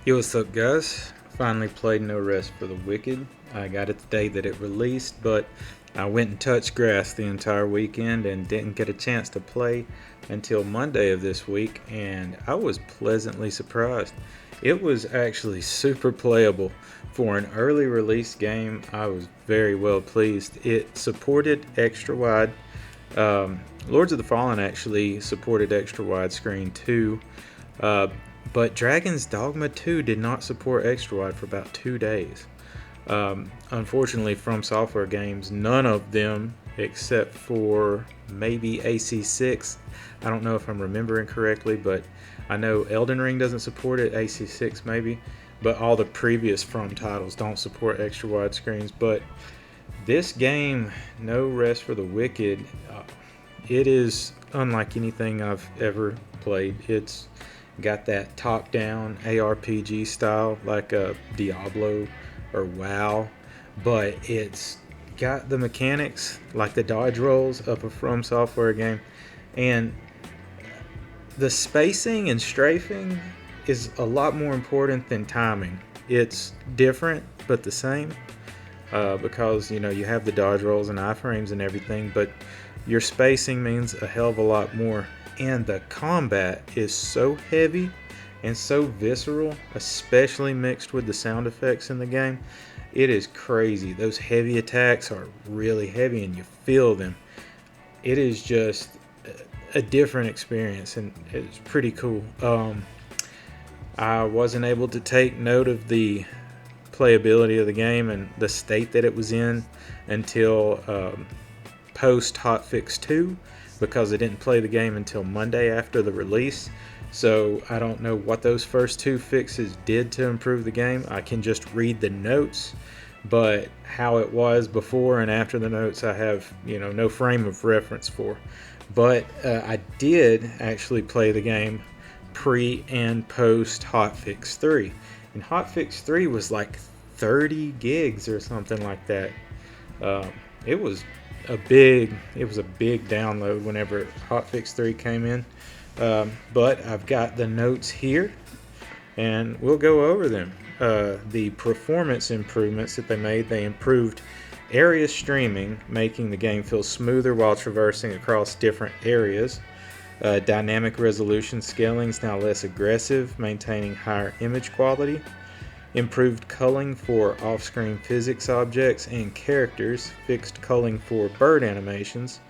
Yo, what's up, guys? Finally played No Rest for the Wicked. I got it the day that it released, but I went and touched grass the entire weekend and didn't get a chance to play until Monday of this week, and I was pleasantly surprised. It was actually super playable. For an early release game, I was very well pleased. It supported extra wide. Lords of the Fallen actually supported extra widescreen too. Uh, but Dragon's Dogma 2 did not support extra wide for about 2 days. Unfortunately, From Software games, none of them except for maybe AC6. I don't know if I'm remembering correctly, but I know Elden Ring doesn't support it, AC6 maybe, but all the previous From titles don't support extra wide screens. But this game, No Rest for the Wicked, it is unlike anything I've ever played. It's got that top-down ARPG style like a Diablo or WoW, but it's got the mechanics like the dodge rolls of a From Software game, and the spacing and strafing is a lot more important than timing. It's different but the same, because you have the dodge rolls and iframes and everything, but your spacing means a hell of a lot more. And the combat is so heavy and so visceral, especially mixed with the sound effects in the game. It is crazy. Those heavy attacks are really heavy and you feel them. It is just a different experience, and it's pretty cool. I wasn't able to take note of the playability of the game and the state that it was in until post Hotfix 2, because I didn't play the game until Monday after the release. So I don't know what those first two fixes did to improve the game. I can just read the notes, but how it was before and after the notes I have no frame of reference for. But I did actually play the game pre and post Hotfix 3, and Hotfix 3 was like 30 gigs or something like that. It was a big download whenever Hotfix 3 came in. But I've got the notes here and we'll go over them. The performance improvements that they improved area streaming, making the game feel smoother while traversing across different areas. Dynamic resolution scaling is now less aggressive, maintaining higher image quality. Improved culling for off-screen physics objects and characters, fixed culling for bird animations,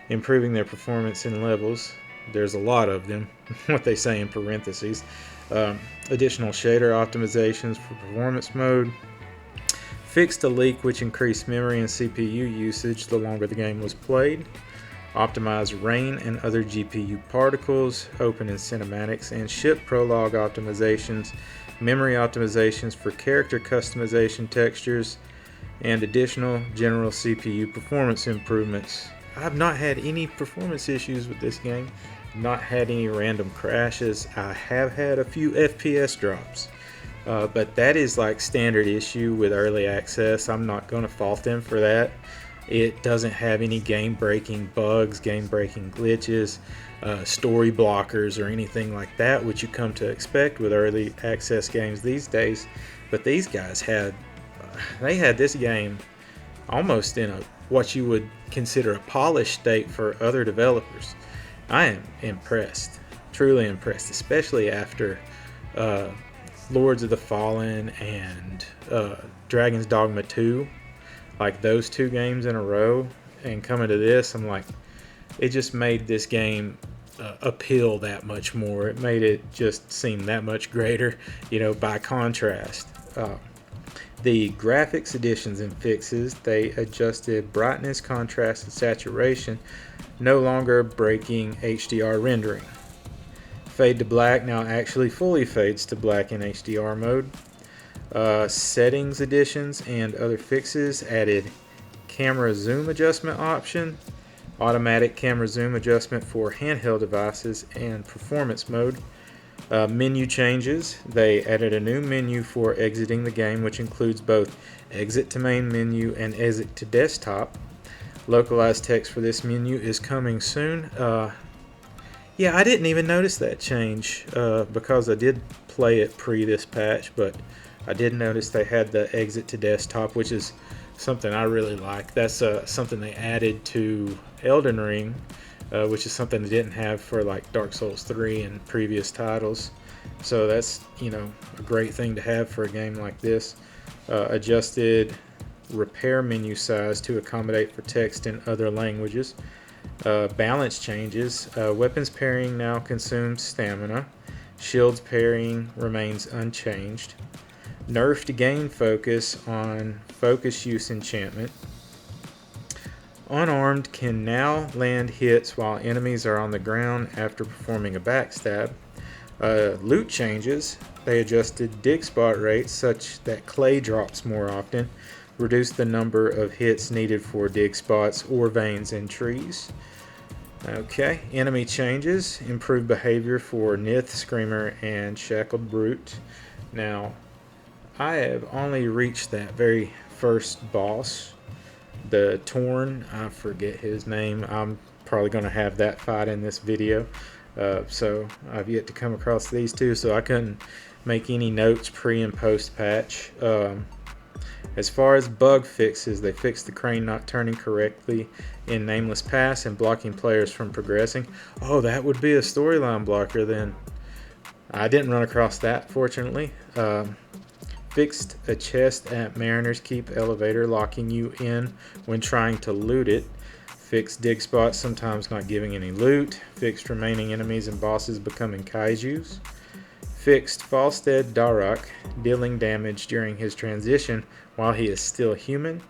improving their performance in levels. There's a lot of them, what they say in parentheses. Additional shader optimizations for performance mode. Fixed a leak which increased memory and CPU usage the longer the game was played. Optimize rain and other GPU particles, open in cinematics and ship prologue optimizations, memory optimizations for character customization textures, and additional general CPU performance improvements. I've not had any performance issues with this game, not had any random crashes. I have had a few FPS drops, but that is like standard issue with early access. I'm not going to fault them for that. It doesn't have any game-breaking bugs, game-breaking glitches, story blockers, or anything like that, which you come to expect with early access games these days. But these guys had this game almost in what you would consider a polished state for other developers. I am impressed, truly impressed, especially after Lords of the Fallen and Dragon's Dogma 2. Like those two games in a row, and coming to this, I'm like, it just made this game appeal that much more. It made it just seem that much greater, by contrast. The graphics additions and fixes, they adjusted brightness, contrast, and saturation, no longer breaking HDR rendering. Fade to black now actually fully fades to black in HDR mode. Settings additions and other fixes added camera zoom adjustment option, automatic camera zoom adjustment for handheld devices, and performance mode. Menu changes, they added a new menu for exiting the game, which includes both exit to main menu and exit to desktop. Localized text for this menu is coming soon. Yeah, I didn't even notice that change because I did play it pre this patch, but I did notice they had the exit to desktop, which is something I really like. That's something they added to Elden Ring, which is something they didn't have for like Dark Souls 3 and previous titles. So that's, a great thing to have for a game like this. Adjusted repair menu size to accommodate for text in other languages. Balance changes. Weapons parrying now consumes stamina. Shields parrying remains unchanged. Nerfed gain focus on focus use enchantment. Unarmed can now land hits while enemies are on the ground after performing a backstab. Loot changes. They adjusted dig spot rates such that clay drops more often, reduced the number of hits needed for dig spots or veins in trees. Okay, enemy changes. Improved behavior for Nith, Screamer, and Shackled Brute. Now, I have only reached that very first boss, the Torn. I forget his name. I'm probably going to have that fight in this video. So I've yet to come across these two, so I couldn't make any notes pre and post patch. As far as bug fixes, they fixed the crane not turning correctly in Nameless Pass and blocking players from progressing. Oh, that would be a storyline blocker then. I didn't run across that, fortunately. Fixed a chest at Mariner's Keep elevator, locking you in when trying to loot it. Fixed dig spots sometimes not giving any loot. Fixed remaining enemies and bosses becoming kaijus. Fixed Falstead Darok dealing damage during his transition while he is still human.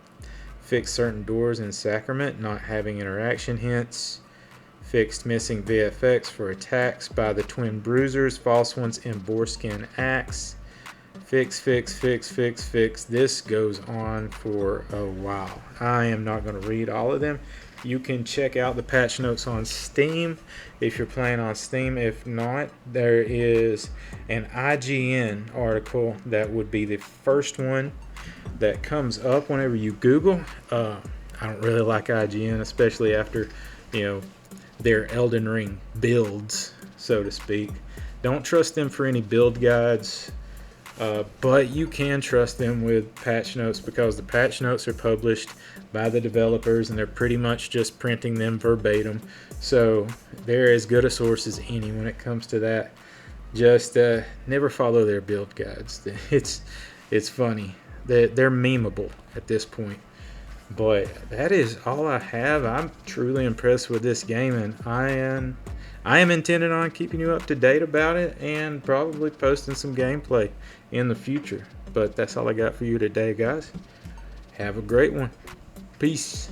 Fixed certain doors in Sacrament not having interaction hints. Fixed missing VFX for attacks by the Twin Bruisers, false ones in Boarskin Axe. Fix. This goes on for a while. I am not going to read all of them. You can check out the patch notes on Steam if you're playing on Steam. If not, there is an IGN article that would be the first one that comes up whenever you Google. I don't really like IGN, especially after, their Elden Ring builds, so to speak. Don't trust them for any build guides. But you can trust them with patch notes because the patch notes are published by the developers and they're pretty much just printing them verbatim. So they're as good a source as any when it comes to that. Just never follow their build guides. It's funny. They're memeable at this point. But that is all I have. I'm truly impressed with this game, and I am intending on keeping you up to date about it and probably posting some gameplay in the future. But that's all I got for you today, guys. Have a great one. Peace.